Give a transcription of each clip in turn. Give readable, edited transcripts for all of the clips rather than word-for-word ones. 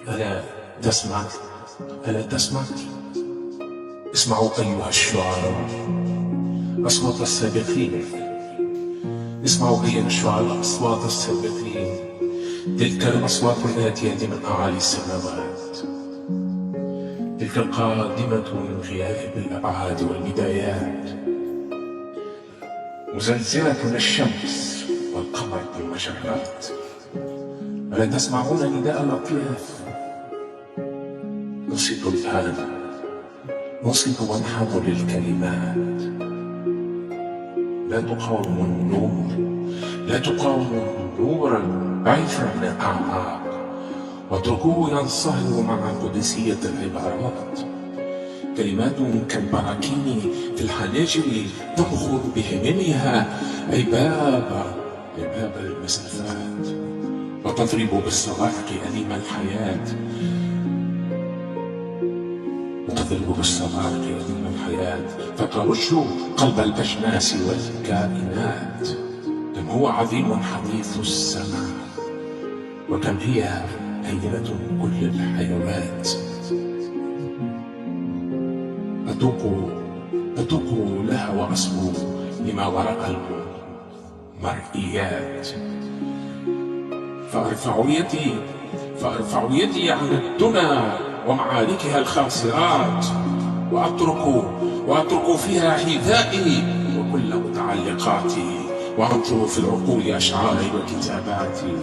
ألا تسمع؟ ألا تسمع؟ اسمعوا أيها الشعراء أصوات السابقين، اسمعوا أيها الشعراء أصوات السابقين، تلك الأصوات الآتية من أعالي السماوات، تلك القادمة من غياب الأبعاد والبدايات، مزلزلة الشمس والقمر بالمجرات. ألا تسمعون نداء الأطياف؟ نصت الآن، نصت وانحط للكلمات. لا تقاوم النور، لا تقاوم النور البعيث من الأعماق، واتركوه ينصهر مع قدسية العبارات. كلمات كالبراكين في الحناجر تنخر بهممها عباب المسافات، وتضرب بالصواعق أليم الحياة، وتضرب بالصواعق أليم الحياة، فترج قلب الأجناس والكائنات. كم هو عظيم حديث السماء، وكم هي هينة كل الحيوات. أتوق لها وأصبو لما وراء المرئيات. فأرفع يدي عن الدنا ومعاركها الخاسرات، وأترك فيها حذائي وكل متعلقاتي، وأنثر في العقول أشعاري وكتاباتي.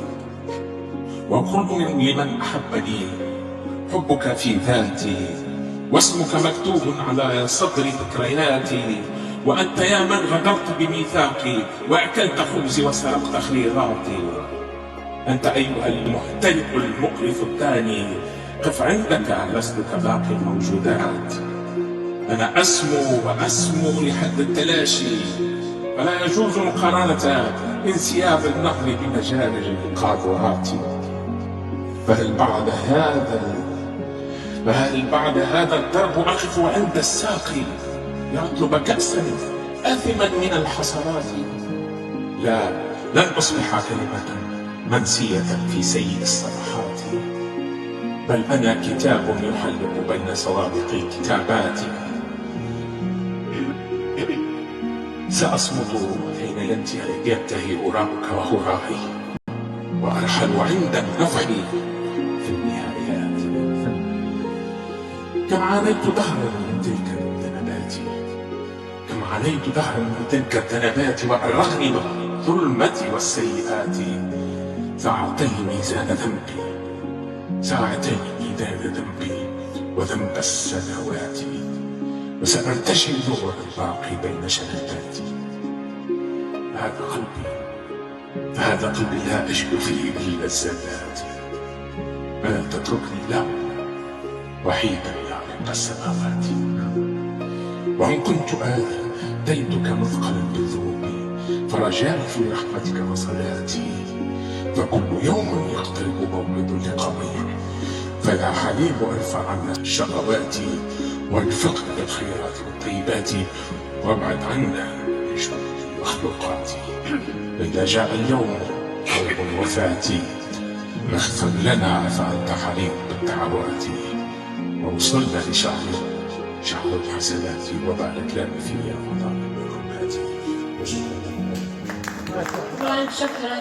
وكل لمن أحبني حبك في ذاتي، واسمك مكتوب على صدر ذكرياتي. وأنت يا من غدرت بميثاقي وأكلت خبزي وسرقت خيراتي. أنت أيها المحترق المقرف الثاني، قف عندك، لست كباقي الموجودات. أنا أسمو لحد التلاشي، فلا يجوز مقارنة انسياب النهر بمجاري القاذورات. فهل بعد هذا الضرب أقف عند الساقي لأطلب كأسا آثما من الحسرات؟ لا، لن أصبح كلمة منسية في سيد الصفحات، بل أنا كتاب يحلق بين سوابق كتاباتي. سأصمت حين ينتهي أراك وهراي، وأرحل عند النفع في النهايات. كم عانيت دهرا من تلك الذنبات، كم عانيت دهرا من تلك الذنبات، والرغم من الظلمة والسيئات. سأعتني ميزان ذنبي وذنب السنوات، وسأرتشي نور الباقي بين شناتاتي. فهذا قلبي لا أجد فيه إلا الزلات. فلا تتركني لا وحيدا يا رب السماوات. وإن كنت آتيتك مثقلا بذنوبي، فرجائي في رحمتك وصلاتي. فكل يوم يقترب موعد لقائي، فلا حليم ارفع عنا الشقوات، وارفقنا بالخيرات والطيبات، وابعد عنا من شر المخلوقات. إذا جاء اليوم يوم الوفاة، اغفر لنا فأنت حليم بالدعوات. ووصلنا لشهر الحسنات، وبارك لنا فيه رمضان بالقربات. شكرا.